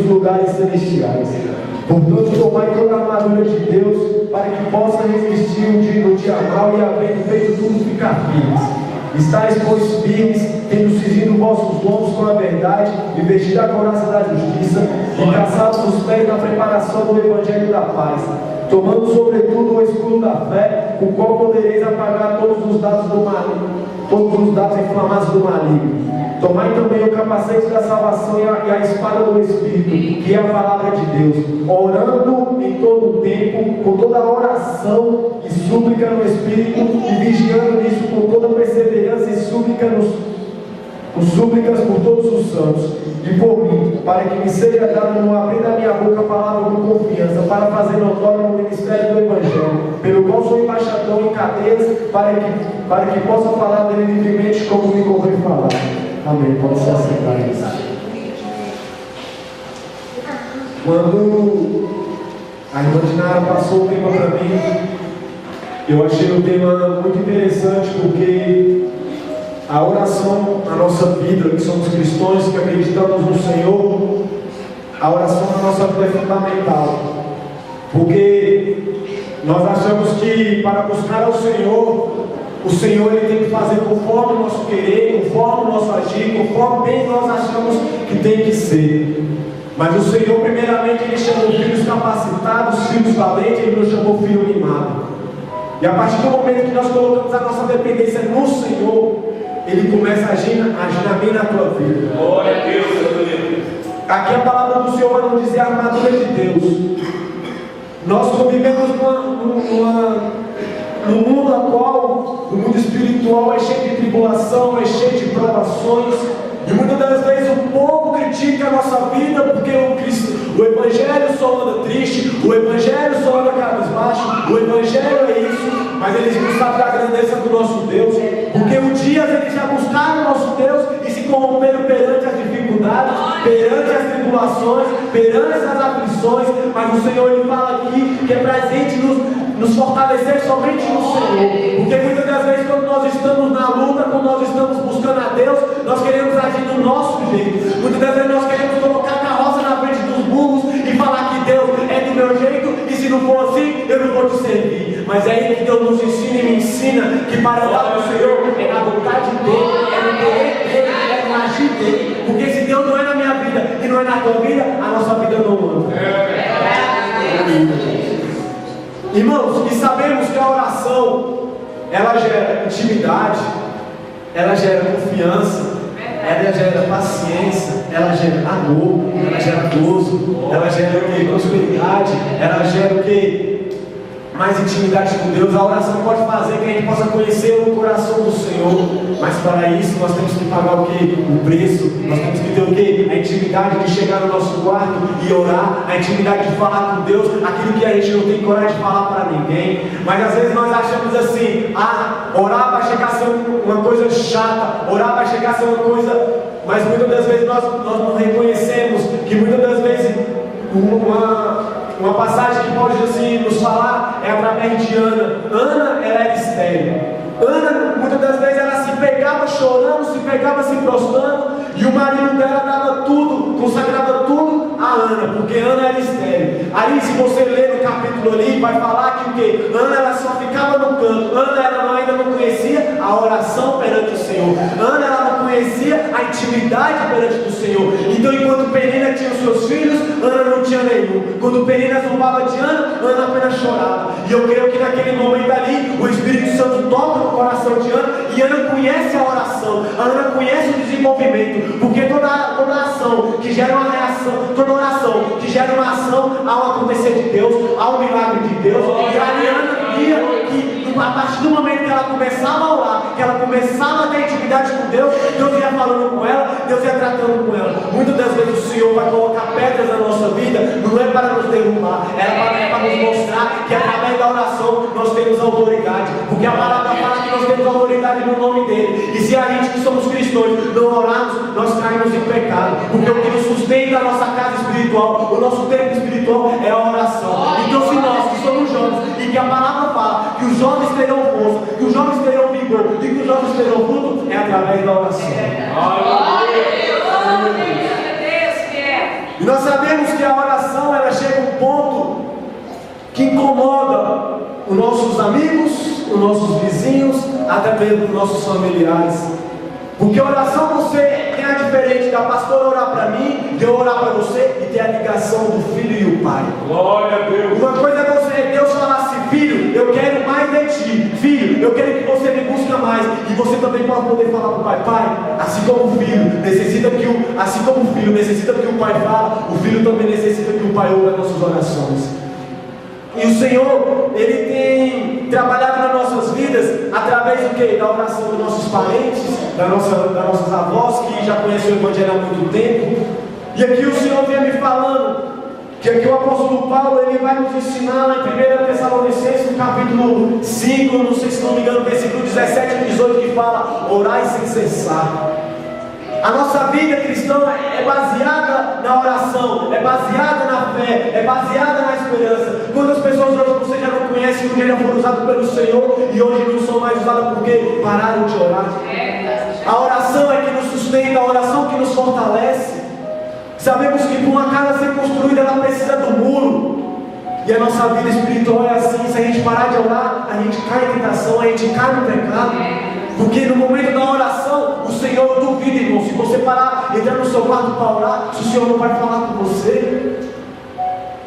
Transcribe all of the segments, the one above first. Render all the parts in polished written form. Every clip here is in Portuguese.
nos lugares celestiais. Portanto, tomai toda a armadura de Deus, para que possa resistir no dia mau e, havendo feito tudo, ficar firmes. Estais, pois, firmes, tendo cingido vossos lombos com a verdade, e vestido a couraça da justiça, e calçados os pés na preparação do Evangelho da paz, tomando sobretudo o escudo da fé, com o qual podereis apagar todos os dados do maligno, todos os dados inflamados do maligno. Tomai também o capacete da salvação e a espada do Espírito, que é a palavra de Deus, orando em todo o tempo, com toda oração e súplica no Espírito, e vigiando nisso com toda perseverança e súplicas por todos os santos, e por mim, para que me seja dado no abrir da minha boca a palavra com confiança, para fazer notório o ministério do Evangelho, pelo qual sou embaixador em cadeias, para que possa falar dele livremente como me convém falar. Amém. Pode se assentar isso. Quando a irmã Dinara passou o tema para mim, eu achei o tema muito interessante, porque a oração na nossa vida, que somos cristãos, que acreditamos no Senhor, a oração na nossa vida é fundamental. Porque nós achamos que para buscar ao Senhor, o Senhor ele tem que fazer conforme o nosso querer, conforme o nosso agir, conforme bem nós achamos que tem que ser. Mas o Senhor, primeiramente, ele chamou filhos capacitados, filhos valentes, ele não chamou filho mimado. E a partir do momento que nós colocamos a nossa dependência no Senhor, ele começa a agir na minha e na tua vida. Glória a Deus, aleluia. Aqui a palavra do Senhor vai nos dizer a armadura de Deus. Nós convivemos no mundo atual, o mundo espiritual é cheio de tribulação, é cheio de provações, e muitas das vezes o povo critica a nossa vida porque o Evangelho só anda triste, o Evangelho só anda cabisbaixo, o Evangelho é isso, mas eles não sabem da grandeza do nosso Deus, porque um dia eles já buscaram o nosso Deus e se corromperam perante as dificuldades, perante as tribulações, perante as aflições, mas o Senhor ele fala aqui que é para a gente nos fortalecer somente no Senhor, porque muitas das vezes quando nós estamos na luta, quando nós estamos buscando a Deus, nós queremos agir do nosso jeito, muitas das vezes nós queremos colocar a carroça na frente dos burros e falar que Deus é do meu jeito, e se não for assim, eu não vou te servir. Mas é aí que Deus nos ensina e me ensina que para andar com o Senhor é na vontade dele, é no querer dele, é no agir dele, porque se Deus não é na minha vida e não é na tua vida, a nossa vida não anda. Irmãos, e sabemos que a oração, ela gera intimidade, ela gera confiança, ela gera paciência, ela gera amor, ela gera gozo, ela gera o que? Prosperidade, ela gera o que? Mais intimidade com Deus. A oração pode fazer que a gente possa conhecer o coração do Senhor, mas para isso nós temos que pagar o que? O preço. Nós temos que ter o que? A intimidade de chegar no nosso quarto e orar, a intimidade de falar com Deus, aquilo que a gente não tem coragem de falar para ninguém. Mas às vezes nós achamos assim, orar vai chegar a ser uma coisa chata, orar vai chegar a ser uma coisa, mas muitas das vezes nós não reconhecemos que muitas das vezes uma passagem que pode assim nos falar é através de Ana. Ana, ela era estéril. Ana, muitas das vezes, ela se pegava chorando, se pegava se prostrando, e o marido dela dava tudo, consagrava tudo a Ana, porque Ana era estéril. Aí, se você ler no capítulo ali, vai falar que o quê? Ana, ela só ficava no canto. Ana, ela ainda não conhecia a oração perante o Senhor. Ana, ela não conhecia a intimidade perante o Senhor. Então, enquanto Penina tinha os seus filhos, Ana não tinha nenhum. Quando Penina zombava de Ana, Ana apenas chorava. E eu creio que naquele momento ali, o Espírito Santo toca no coração de Ana, e Ana conhece a oração, a Ana conhece o desenvolvimento, porque toda ação que gera uma reação, toda oração que gera uma ação ao acontecer de Deus, ao milagre de Deus, e a Ana via que a partir do momento que ela começava a orar, que ela começava a ter intimidade com Deus, Deus ia falando com ela, Deus ia tratando com ela. Muitas das vezes o Senhor vai colocar pedras na nossa vida, não é para nos derrubar, é para nos mostrar que através da oração nós temos autoridade, porque a palavra fala que nós temos autoridade no nome dele, e se a gente que somos cristãos não orarmos, nós caímos em pecado, porque o que nos sustenta a nossa casa espiritual, o nosso tempo espiritual é a oração. Então se nós que somos jovens, e que a palavra fala que os jovens terão força, que os jovens terão vigor, e que os jovens terão fruto, é através da oração. E nós sabemos que a oração, ela chega a um ponto que incomoda os nossos amigos, os nossos vizinhos, até mesmo os nossos familiares. Porque a oração você tem a diferente da pastora orar para mim, de eu orar para você, e ter a ligação do filho e o pai. Glória a Deus. Uma coisa é Deus falar assim: filho, eu quero mais de ti. Filho, eu quero que você me busque mais. E você também pode poder falar para o pai: pai, assim como o filho necessita que o pai fala, o filho também necessita que o pai ouça as nossas orações. E o Senhor, Ele tem trabalhado nas nossas vidas através do quê? Da oração dos nossos parentes, das nossas avós, que já conhecem o Evangelho há muito tempo. E aqui o Senhor vem me falando que aqui o apóstolo Paulo, ele vai nos ensinar lá em 1 Tessalonicenses, no capítulo 5, não sei se não me engano, versículo 17 e 18, que fala: orai sem cessar. A nossa vida cristã é baseada na oração, é baseada na fé, é baseada na esperança. Quantas pessoas hoje você já não conhece, que um dia já foram usadas pelo Senhor e hoje não são mais usadas porque pararam de orar? A oração é que nos sustenta, a oração que nos fortalece. Sabemos que para uma casa ser construída, ela precisa do muro. E a nossa vida espiritual é assim: se a gente parar de orar, a gente cai em tentação, a gente cai no pecado. Porque no momento da oração, o Senhor duvida, irmão. Se você parar, entrar no seu quarto para orar, se o Senhor não vai falar com você.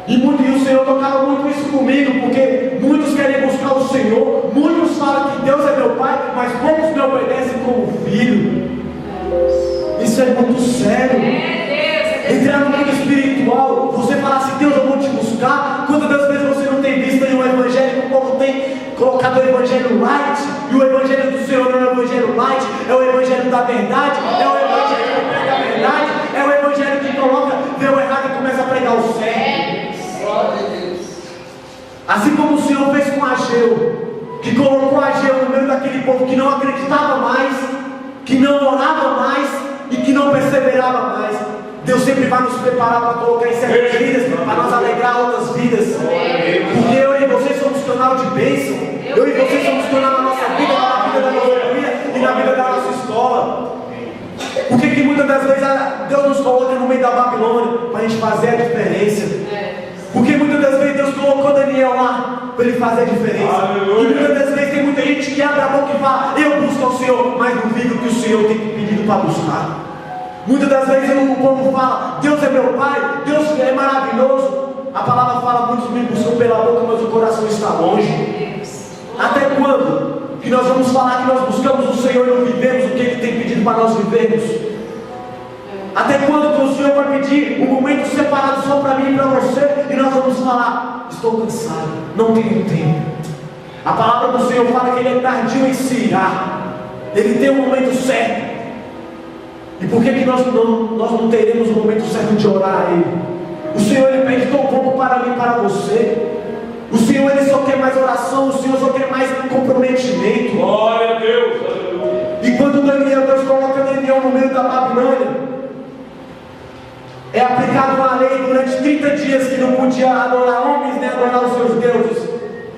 E o Senhor tocava muito isso comigo, porque muitos querem buscar o Senhor, muitos falam que Deus é meu Pai, mas poucos me obedecem como filho. Isso é muito sério. Entrar no mundo espiritual, você falar assim: Deus, eu vou te buscar. Quantas das vezes você não tem visto aí o Evangelho, que o povo tem colocado o Evangelho light, e o Evangelho do Senhor não é o Evangelho light, é o Evangelho da verdade, é o Evangelho que prega a verdade, é o Evangelho que coloca, vê o errado e começa a pregar o certo. Assim como o Senhor fez com Ageu, que colocou Ageu no meio daquele povo que não acreditava mais, que não orava mais e que não perseverava mais. Deus sempre vai nos preparar para colocar em certas vidas, para nós alegrar outras vidas. Porque eu e vocês somos canal de bênção. Eu e vocês somos canal na nossa vida, na vida da nossa família e na vida da nossa escola. Por que muitas das vezes Deus nos coloca no meio da Babilônia? Para a gente fazer a diferença. Porque muitas das vezes Deus colocou Daniel lá para ele fazer a diferença. E muitas das vezes tem muita gente que abre a boca e fala: eu busco ao Senhor, mas duvido que o Senhor tem pedido para buscar. Muitas das vezes o povo fala: Deus é meu Pai, Deus é maravilhoso. A palavra fala: muitos me buscam pela boca, mas o coração está longe. Até quando que nós vamos falar que nós buscamos o Senhor e não vivemos o que Ele tem pedido para nós vivermos? Até quando que o Senhor vai pedir um momento separado só para mim e para você, e nós vamos falar: estou cansado, não tenho tempo? A palavra do Senhor fala que Ele é tardio em se irar, Ele tem um momento certo. E por que nós não teremos o momento certo de orar a Ele? O Senhor, Ele pede tão pouco para mim e para você. O Senhor, Ele só quer mais oração. O Senhor só quer mais comprometimento. Glória a Deus. E quando Deus coloca Daniel no meio da Babilônia, é aplicada uma lei durante 30 dias que não podia adorar homens, nem adorar os seus deuses.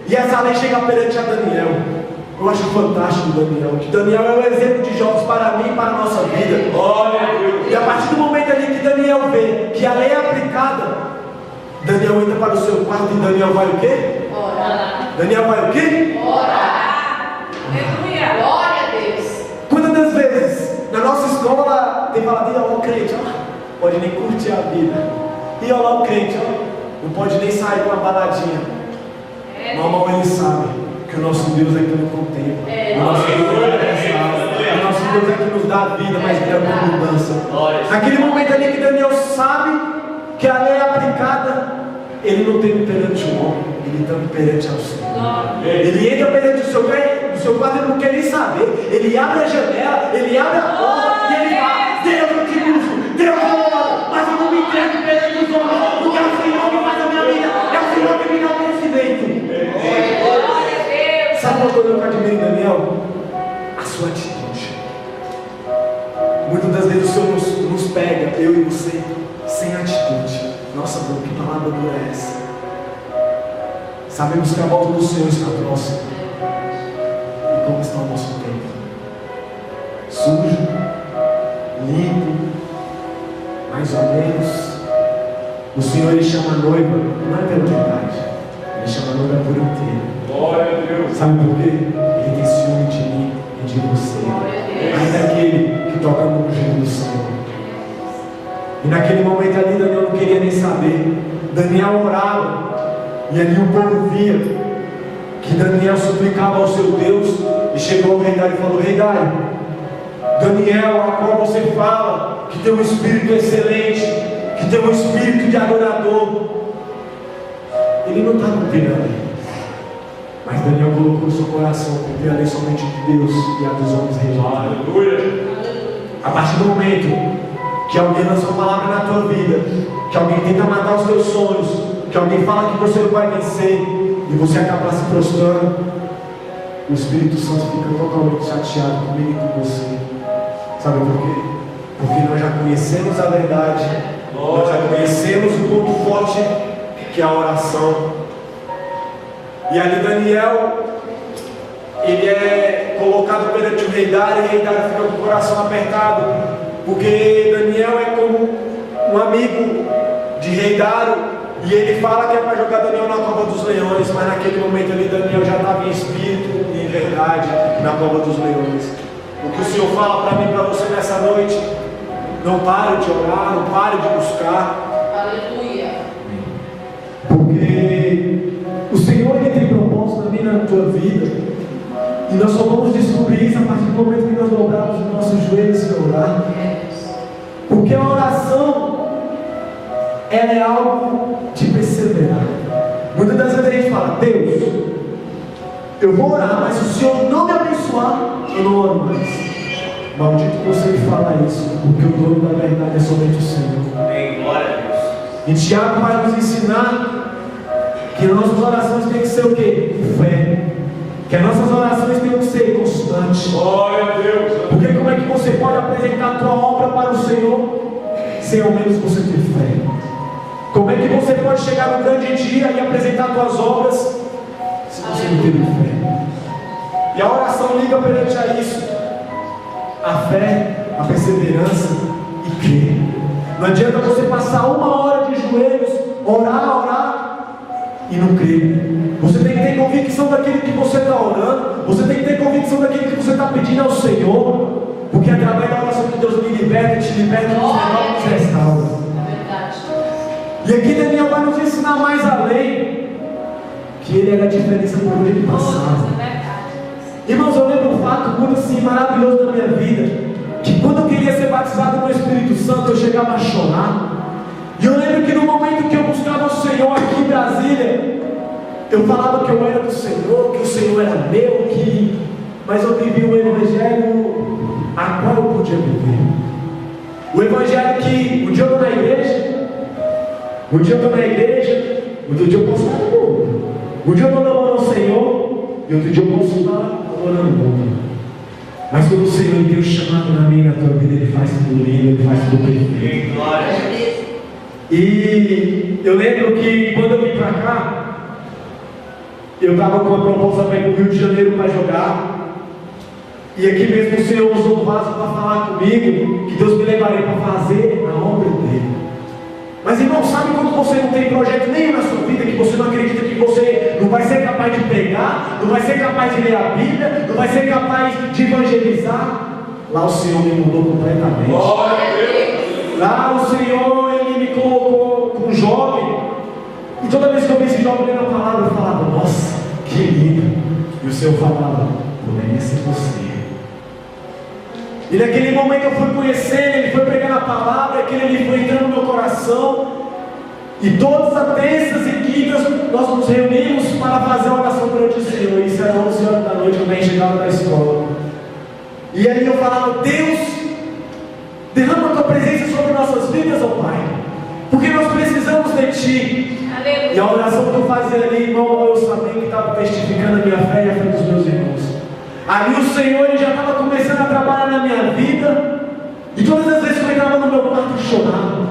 E essa lei chega perante a Daniel. Eu acho fantástico Daniel, que Daniel é um exemplo de jogos para mim e para a nossa vida. Glória a Deus. E a partir do momento ali que Daniel vê que a lei é aplicada, Daniel entra para o seu quarto e Daniel vai o quê? Orar. Daniel vai o quê? Orar. Aleluia. Glória a Deus. Quantas das vezes na nossa escola tem falado: e olha o crente, ó, pode nem curtir a vida. E olha lá o crente, ó, não pode nem sair com uma baladinha. Mamãe, ele sabe que o nosso Deus é que nos contempla. O nosso Deus é que o nosso Deus é que nos dá a vida, mas é uma mudança. Naquele momento ali que Daniel sabe que a lei é aplicada, ele não tem perante o homem, ele está perante ao Senhor. Ele entra perante o seu quarto, ele não quer nem saber. Ele abre a janela, ele abre a porta e ele fala: Deus, eu te busco, Deus, eu oro, mas eu não me entrego perante os homens, porque é o Senhor que faz a minha vida, é o Senhor que me dá o conhecimento. Sabe uma coisa que eu admiro em Daniel? A sua atitude. Muitas das vezes o Senhor nos pega, eu e você, sem atitude. Nossa, Deus, que palavra dura é essa? Sabemos que a volta do Senhor está próxima. E como está o nosso tempo? Sujo, limpo, mais ou menos. Senhor, Ele chama a noiva, não é pela metade, Ele chama a noiva por inteira. Glória a Deus. Sabe por quê? Ele tem ciúme de mim e de você. Ainda aquele que toca no ungido do Senhor. E naquele momento ali, Daniel não queria nem saber. Daniel orava. E ali o povo via que Daniel suplicava ao seu Deus. E chegou ao rei Dário e falou: Rei Dário, Daniel, a qual você fala que tem um espírito excelente, que tem um espírito de adorador, ele não está cumprindo a lei. Mas Daniel colocou no seu coração cumprir a lei somente de Deus e a dos homens religiosos. Aleluia. A partir do momento que alguém lança uma palavra na tua vida, que alguém tenta matar os teus sonhos, que alguém fala que você não vai vencer, e você acaba se prostrando, o Espírito Santo fica totalmente chateado comigo e com você. Sabe por quê? Porque nós já conhecemos a verdade, nós já conhecemos o ponto forte que é a oração. E ali Daniel, ele é colocado perante o rei Dário, e o rei Dário fica com o coração apertado, porque Daniel é como um amigo de rei Dário, e ele fala que é para jogar Daniel na cova dos leões, mas naquele momento ali Daniel já estava em espírito e em verdade na cova dos leões. O que o Senhor fala para mim e para você nessa noite: não pare de orar, não pare de buscar. Aleluia. Porque o Senhor, Ele tem propósito também na tua vida. E nós só vamos descobrir isso a partir do momento que nós dobrarmos os nossos joelhos e orar. Porque a oração, ela é algo de perseverar. Muitas das vezes a gente fala: Deus, eu vou orar, mas se o Senhor não me abençoar, eu não oro mais. Maldito você que fala isso, porque o dono da verdade é somente o Senhor. Amém. Glória a Deus. E Tiago vai nos ensinar que nossas orações têm que ser o quê? Fé. Que as nossas orações têm que ser constantes. Glória a Deus. Porque como é que você pode apresentar a tua obra para o Senhor sem ao menos você ter fé? Como é que você pode chegar no grande dia e apresentar tuas obras se você não ter fé? E a oração liga perante a isso: a fé, a perseverança e crer. Não adianta você passar 1 hora de joelhos, orar e não crer. Você tem que ter convicção daquilo que você está orando. Você tem que ter convicção daquilo que você está pedindo ao Senhor. Porque através da oração que Deus me liberta e te liberta, nos renova e nos restaura. E aqui Daniel vai nos ensinar mais além que ele era a diferença por onde ele passava. Irmãos, eu lembro um fato muito assim maravilhoso da minha vida, que quando eu queria ser batizado no Espírito Santo, eu chegava a chorar. E eu lembro que no momento que eu buscava o Senhor aqui em Brasília, eu falava que eu era do Senhor, que o Senhor era meu, mas eu vivia o Evangelho a qual eu podia viver. O Evangelho que um dia eu estou na igreja, um dia eu estou na igreja, outro dia eu posso estar no mundo. Um dia eu estou louvando ao Senhor, e outro dia eu posso estar adorando o mundo. Mas quando o Senhor tem o chamado na minha e na tua vida, Ele faz tudo lindo, Ele faz tudo perfeito. Glória a Deus. E eu lembro que quando eu vim para cá, eu estava com uma proposta para ir para o Rio de Janeiro para jogar. E aqui mesmo o Senhor usou o vaso para falar comigo que Deus me levaria para fazer a obra dele. Mas irmão, sabe quando você não tem projeto nenhum na sua vida, que você não acredita que você não vai ser capaz de pregar, não vai ser capaz de ler a Bíblia, não vai ser capaz de evangelizar? Lá o Senhor me mudou completamente. Glória a Deus. Lá o Senhor, Ele me colocou com um jovem. E toda vez que eu vi esse jovem lendo a palavra, eu falava: nossa, que lindo. E o Senhor falava: poderia ser você. E naquele momento eu fui conhecendo, Ele foi pregando a palavra, aquele ali foi entrando no meu coração. E todas as terças e quintas nós nos reunimos para fazer a oração perante o Senhor. Isso era 11 horas da noite, quando a gente chegava da escola. E aí eu falava: Deus, derrama a Tua presença sobre nossas vidas, ó Pai, porque nós precisamos de Ti. Aleluia. E a oração que eu fazia ali, irmão, eu sabia que estava testificando a minha fé e a fé dos meus irmãos. Ali o Senhor já estava começando a trabalhar na minha vida. E todas as vezes que eu entrava no meu quarto eu chorava: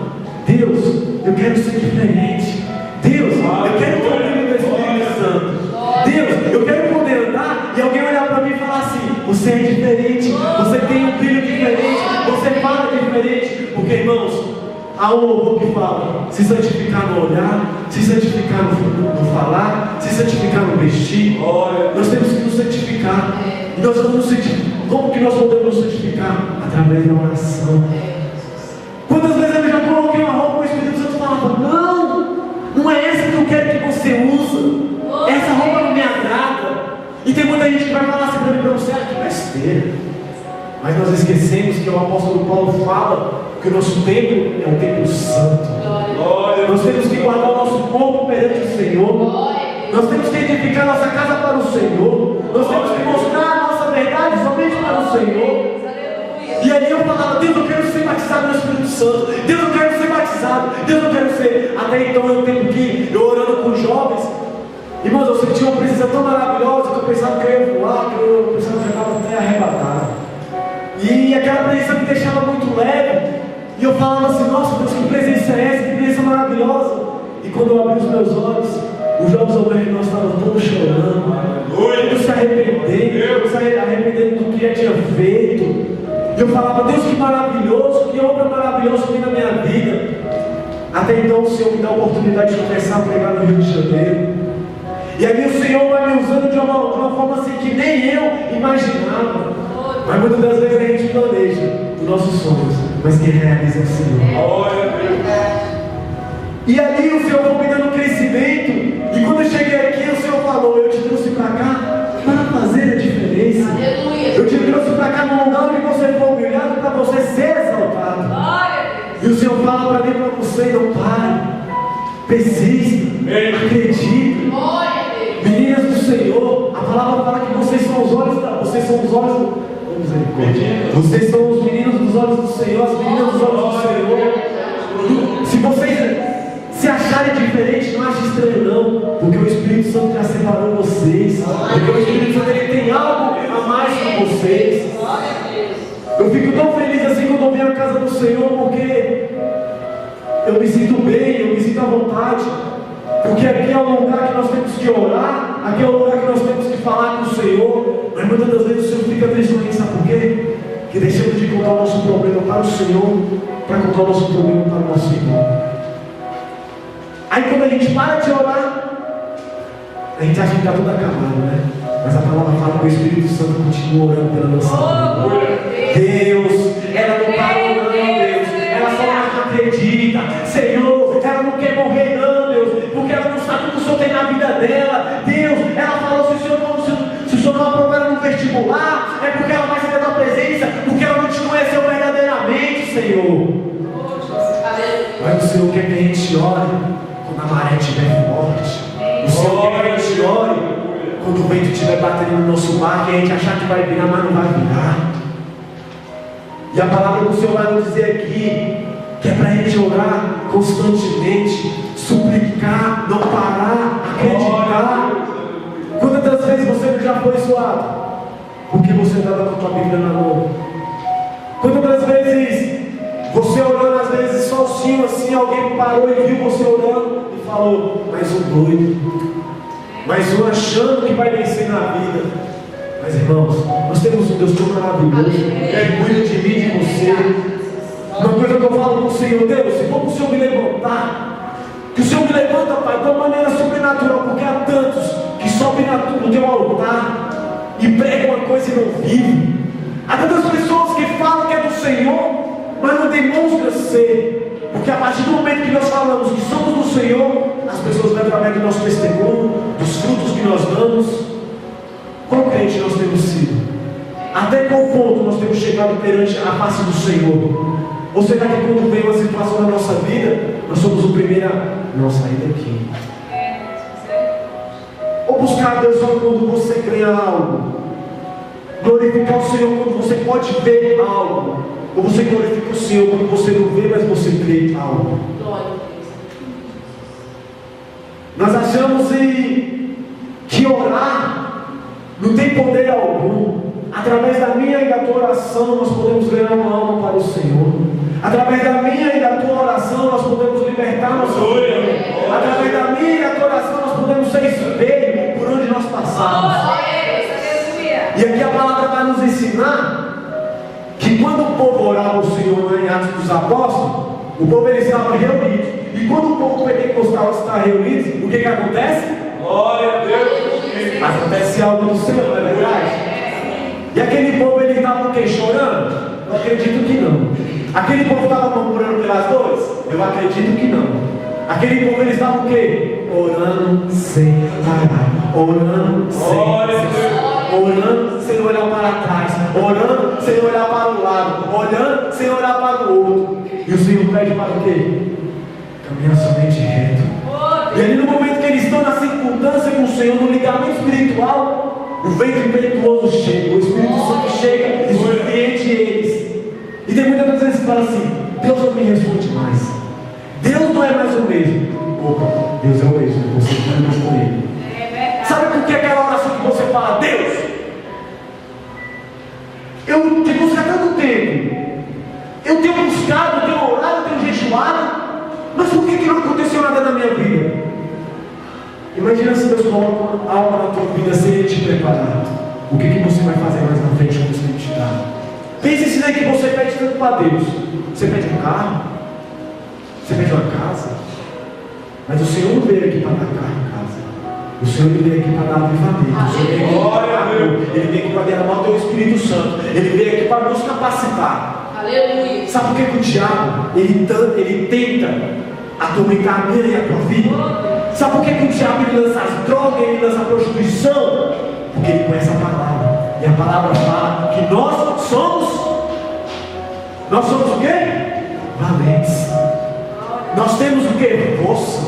Deus, eu quero ser diferente. Deus, eu quero ter o brilho do Espírito Santo. Deus, eu quero poder andar e alguém olhar para mim e falar assim: você é diferente, você tem um brilho diferente, você fala diferente. Porque irmãos, há um louvor que fala: se santificar no olhar, se santificar no falar, se santificar no vestir. Nós temos que nos santificar. E nós vamos nos santificar. Como que nós podemos nos santificar? Através da oração. Quantas vezes eu já coloquei uma roupa, o Espírito Santo falava: não é essa que eu quero que você usa. Essa roupa não me agrada. E tem muita gente que vai falar assim para mim: para você, que besteira. Mas nós esquecemos que o apóstolo Paulo fala que o nosso templo é um templo santo. Nós temos que guardar o nosso corpo perante o Senhor. Nós temos que edificar nossa casa para o Senhor. Nós temos que mostrar a nossa verdade somente para o Senhor. E aí eu falava: Deus, eu quero ser batizado no Espírito Santo. Deus, eu quero ser batizado. Deus, eu quero ser. Até então eu tenho que, eu orando com jovens, irmãos, eu senti uma presença tão maravilhosa que eu pensava que eu ia voar, que eu pensava que eu estava até arrebatado. E aquela presença me deixava muito leve. E eu falava assim: nossa Deus, que presença é essa? Que presença maravilhosa. E quando eu abri os meus olhos, os jovens ao meu redor estavam todos chorando, todos se arrependendo do que eu tinha feito. E eu falava: Deus, que maravilhoso, que obra maravilhosa tem na minha vida. Até então o Senhor me dá a oportunidade de começar a pregar no Rio de Janeiro. E aí o Senhor vai me usando de uma forma assim que nem eu imaginava. Mas muitas das vezes a gente planeja os nossos sonhos, mas quem realiza é o Senhor. E ali o Senhor foi me dando crescimento. E quando eu cheguei aqui, o Senhor falou: eu te trouxe para cá para fazer a diferença. Eu te trouxe para cá num lugar onde você foi humilhado, para você ser exaltado. E o Senhor fala para mim, para você: não pare, persista, acredite. Meninas do Senhor, a palavra fala que vocês são os olhos vocês são os meninos dos olhos do Senhor, as meninas dos olhos do Senhor. Se vocês se acharem diferente, não achem estranho não, porque o Espírito Santo já separou vocês. Porque o Espírito Santo, ele tem algo a mais com vocês. Eu fico tão feliz assim quando eu venho à casa do Senhor, porque eu me sinto bem, eu me sinto à vontade. Porque aqui é um lugar que nós temos que orar, aqui é um lugar que nós temos que falar com o Senhor. Mas muitas das vezes o Senhor fica triste com isso, sabe por quê? Que deixamos de contar o nosso problema para o Senhor, para contar o nosso problema para o nosso irmão. Aí quando a gente para de orar, a gente acha que está tudo acabado, né? Mas a palavra fala que o Espírito Santo continua orando pela nossa vida. Deus, ela não parou não, Deus. Ela só não acredita. Senhor, ela não quer morrer não, Deus. Porque ela não sabe o que o Senhor tem na vida dela. Deus, ela falou: se o Senhor não aprovar ela no vestibular, é porque ela vai ser da tua presença, porque ela não te conheceu verdadeiramente, Senhor. Mas o Senhor quer que a gente ore quando a maré estiver forte. O Senhor quer que a gente ore quando o vento estiver batendo no nosso barco e a gente achar que vai virar, mas não vai virar. E a palavra do Senhor vai nos dizer aqui que é para a gente orar constantemente, suplicar, não parar, acreditar. Quantas vezes você já foi suado? Porque você estava com a tua Bíblia na mão. Quantas vezes você orando, às vezes sozinho assim, alguém parou e viu você orando e falou: mais um doido, mais um achando que vai vencer na vida. Mas irmãos, nós temos um Deus tão maravilhoso, que cuida de mim e de você. Uma coisa que eu falo com o Senhor: Deus, se for para o Senhor me levantar, que o Senhor me levanta, Pai, de uma maneira sobrenatural, porque há tantos que sobem no teu altar e pregam uma coisa e não vivem. Há tantas pessoas que falam que é do Senhor, mas não demonstram ser. Porque a partir do momento que nós falamos que somos do Senhor, as pessoas vão através do nosso testemunho, dos frutos que nós damos. Qual crente nós temos sido? Até qual ponto nós temos chegado perante a face do Senhor? Ou será que quando vem uma situação na nossa vida, nós somos o primeiro a não sair daqui? Ou buscar a Deus só quando você ganha algo? Glorificar o Senhor quando você pode ver algo? Ou você glorifica o Senhor quando você não vê, mas você crê algo? Nós achamos que orar não tem poder algum. Através da minha e da tua oração nós podemos ganhar uma alma para o Senhor. Através da minha e da tua oração nós podemos libertar nossa vida. Através da minha e da tua oração nós podemos ser espelho por onde nós passamos. E aqui a palavra vai nos ensinar que quando o povo orava ao Senhor em Atos dos Apóstolos, O povo ele estava reunido. E quando o povo pentecostal está reunido, o que acontece? Glória a Deus. Acontece algo no céu, não é verdade? E aquele povo ele estava o quê? Chorando? Eu acredito que não. Aquele povo estava murmurando pelas dores? Eu acredito que não. Aquele povo ele estava o quê? Orando sem parar. Orando sem parar. Orando sem olhar para trás. Orando sem olhar para o lado. Olhando sem olhar para o outro. E o Senhor pede para o quê? Caminhar somente reto. E ali no momento que eles estão na circunstância com o Senhor, no ligamento espiritual, o vento impetuoso chega, o Espírito Santo chega e surpreende eles. E tem muitas vezes que fala assim: Deus não me responde mais. Deus não é mais o mesmo. Opa, Deus é o mesmo, você não com ele. Sabe por que aquela oração que você fala: Deus, eu te busco há tanto tempo, eu tenho buscado, eu tenho orado, eu tenho jejuado, mas por que não aconteceu nada na minha vida? Imagina se Deus coloca algo na tua vida sem Ele te preparar. O que você vai fazer mais na frente quando Ele te dá? Pense nisso aí que você pede tanto para Deus. Você pede um carro, você pede uma casa, mas o Senhor não veio aqui para dar carro em casa. O Senhor veio aqui para dar avivamento. O Senhor veio aqui para dar amor. Ele veio aqui para derramar o teu Espírito Santo. Ele veio aqui para nos capacitar. Aleluia. Sabe por que o diabo ele tenta atormentar a minha e a tua vida? Sabe por que o diabo ele lança as drogas, ele lança a prostituição? Porque ele conhece a palavra. E a palavra fala que nós somos o quê? Valentes. Nós temos o quê? Força.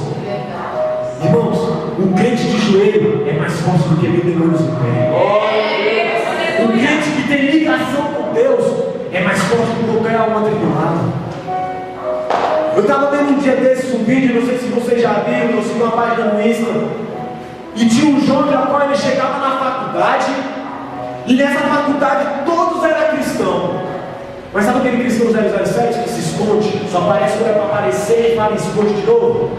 Irmãos, um crente de joelho é mais forte do que mil demônios em pé. Um crente que tem ligação com Deus é mais forte do que qualquer alma atribulada. Eu estava vendo um dia desses um vídeo, não sei se vocês já viram, eu sigo uma página no Insta, e tinha um João Jacó, ele chegava na faculdade, e nessa faculdade todos eram cristãos. Mas sabe aquele cristão 007 que se esconde, só aparece quando é para aparecer e fala e se esconde de novo?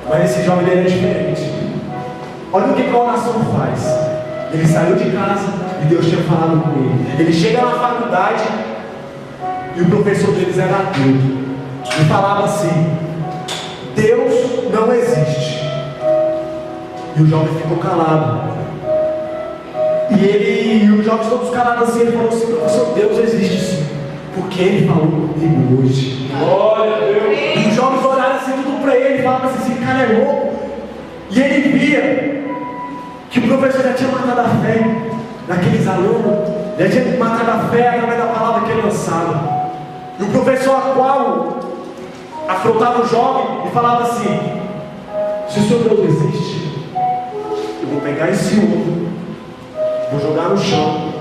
Mas esse jovem ele era diferente. Olha o que a oração faz. Ele saiu de casa e Deus tinha falado com ele. Ele chega na faculdade e o professor deles era ateu. E falava assim: Deus não existe. E o jovem ficou calado. E os jovens todos calados assim. Ele falou assim: professor, Deus existe sim, porque Ele falou comigo hoje. Glória a Deus. E os jovens olharam assim tudo para ele e falavam assim: esse cara é louco. E ele via que o professor já tinha matado a fé daqueles alunos, já tinha matado a fé através da palavra que ele lançava. E o professor a qual afrontava o jovem e falava assim: se o seu Deus existe, eu vou pegar esse ovo, vou jogar no chão.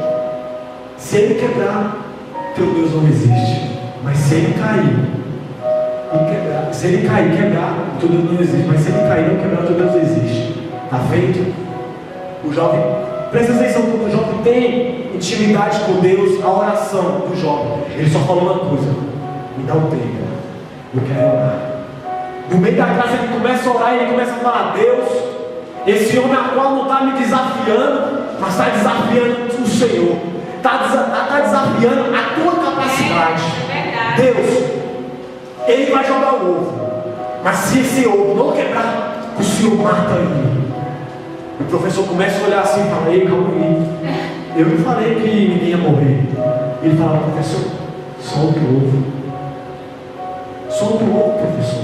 Se ele quebrar, teu Deus não existe. Mas se ele cair e quebrar, se ele cair e quebrar, teu Deus não existe. Mas se ele cair e não quebrar, teu Deus existe. Está feito? O jovem, presta atenção, quando o jovem tem intimidade com Deus, a oração do jovem, ele só fala uma coisa: me dá um tempo, eu quero orar. No meio da classe ele começa a orar e ele começa a falar: Deus, esse homem a qual não está me desafiando, mas está desafiando o Senhor, está desafiando a tua capacidade. Deus, ele vai jogar o ovo, mas se esse ovo não quebrar, o Senhor mata ele. O professor começa a olhar assim e fala: ei, calma aí, eu não falei que ninguém ia morrer. Ele fala: professor, solta o ovo. Solta o ovo, professor.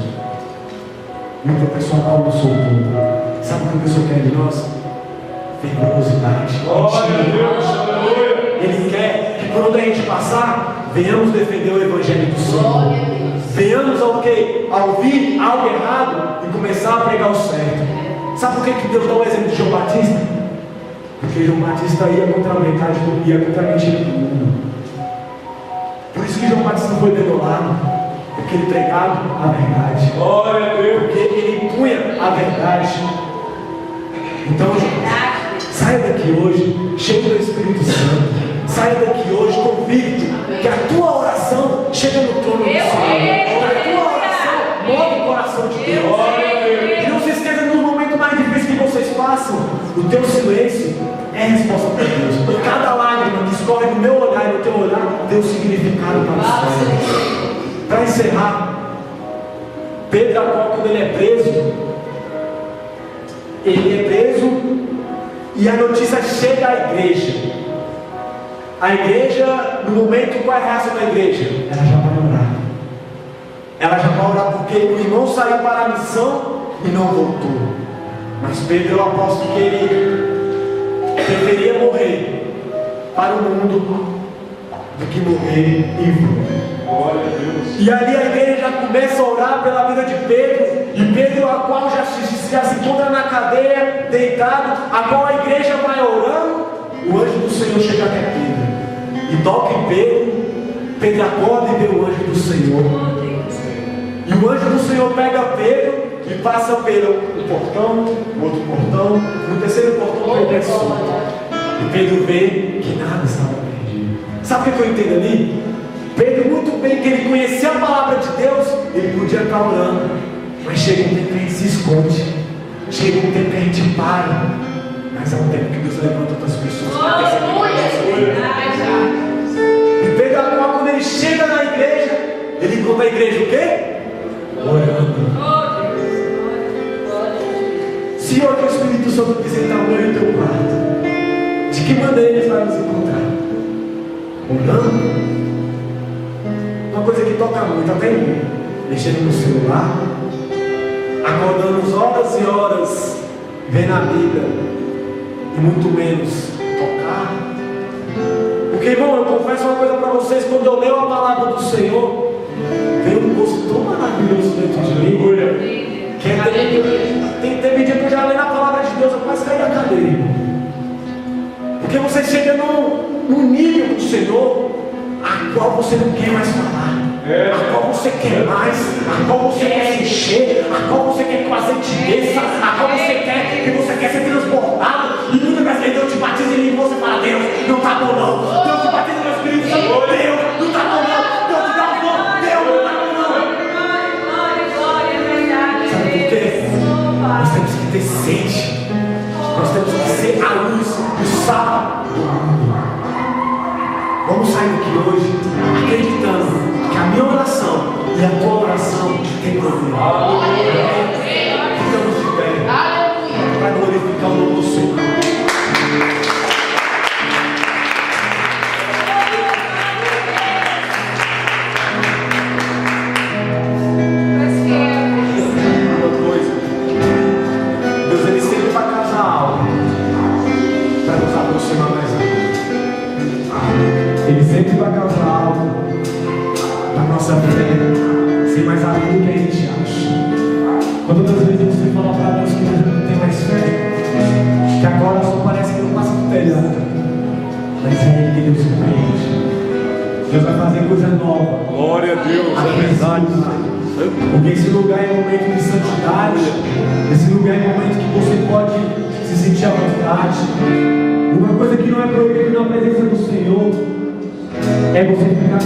E o professor Paulo soltou. Sabe o que o professor quer de nós? Fervorosidade. Ele quer que quando a gente passar, venhamos defender o Evangelho do Senhor. Venhamos ao quê? A ouvir algo errado e começar a pregar o certo. Sabe por que Deus dá o exemplo de João Batista? Porque João Batista ia contra a metade do ia contra a mentira do mundo. Por isso que João Batista foi degolado, porque ele pregava a verdade. Glória a Deus. Porque ele punha a verdade. Então, saia daqui hoje cheio do Espírito Santo. Saia daqui hoje convicto que a tua oração chega no trono do Senhor. A tua oração move o coração de Deus. E não se esqueça, no momento mais difícil que vocês passam, o teu silêncio é a resposta para Deus. Cada lágrima que escorre no meu olhar e no teu olhar tem um significado para o céu. Para encerrar, Pedro, quando ele é preso e a notícia chega à igreja. A igreja, no momento, qual é a reação da igreja? Ela já vai orar. Ela já vai orar porque o irmão saiu para a missão e não voltou. Mas Pedro, eu aposto que ele deveria morrer para o mundo do que morrer em vão. Glória a Deus. E ali a igreja já começa a orar pela vida de Pedro. E Pedro, a qual já se encontra na cadeia, deitado, a qual a igreja vai orando, o anjo do Senhor chega até Pedro e toca em Pedro. Pedro acorda e vê o anjo do Senhor. E o anjo do Senhor pega Pedro e passa pelo portão, o outro portão, no terceiro portão Pedro é solto. E Pedro vê que nada estava perdido. Sabe o que eu entendo ali? Pedro, muito bem que ele conhecia a palavra de Deus, ele podia estar orando, mas chega um tempo que a gente se esconde, chega um tempo que a gente para, mas é um tempo que Deus levanta outras pessoas para e Pedro, quando ele chega na igreja, ele encontra a igreja o quê? Orando. Se hoje o Espírito Santo quiser estar no teu quarto, de que maneira ele vai nos encontrar? Orando. Uma coisa que toca muito, até em mim, mexendo no celular, acordando horas e horas, vendo a Bíblia, e muito menos tocar. Porque, irmão, eu confesso uma coisa para vocês, quando eu leio a palavra do Senhor, vem um gosto tão maravilhoso dentro de mim, que tem dia que eu já leio a palavra de Deus, eu quase caí da cadeira, irmão. Porque você chega num nível do Senhor, a qual você não quer mais falar, a qual você quer mais, a qual você quer se encher, a qual você quer que o azeite desça, a qual você quer ser transportado, e muitas vezes Deus te batiza em mim e você fala: Deus, não está bom não, Deus te batiza no Espírito Santo, Deus, não está bom não, Deus te dá um bom, Deus, não está bom não. Sabe por quê? Nós temos que ter sede, nós temos que ser a luz, o sal do mundo. Vamos sair daqui hoje acreditando que a minha oração e a tua oração tem poder. Ficamos de pé para glorificar o nome do Senhor. Uma coisa, Deus, ele sempre vai casar algo para nos aproximar mais a Ele. Ele sempre vai causar algo na nossa fé, sem mais algo que a gente acha. Quantas vezes você fala para Deus que não tem mais fé, que agora só parece que não passa do telhado, mas é Ele que Deus surpreende. Deus vai fazer coisa nova. Glória a Deus, é verdade. Porque esse lugar é um momento de santidade, esse lugar é um momento que você pode se sentir à vontade. Uma coisa que não é proibida na presença do Senhor é você ficar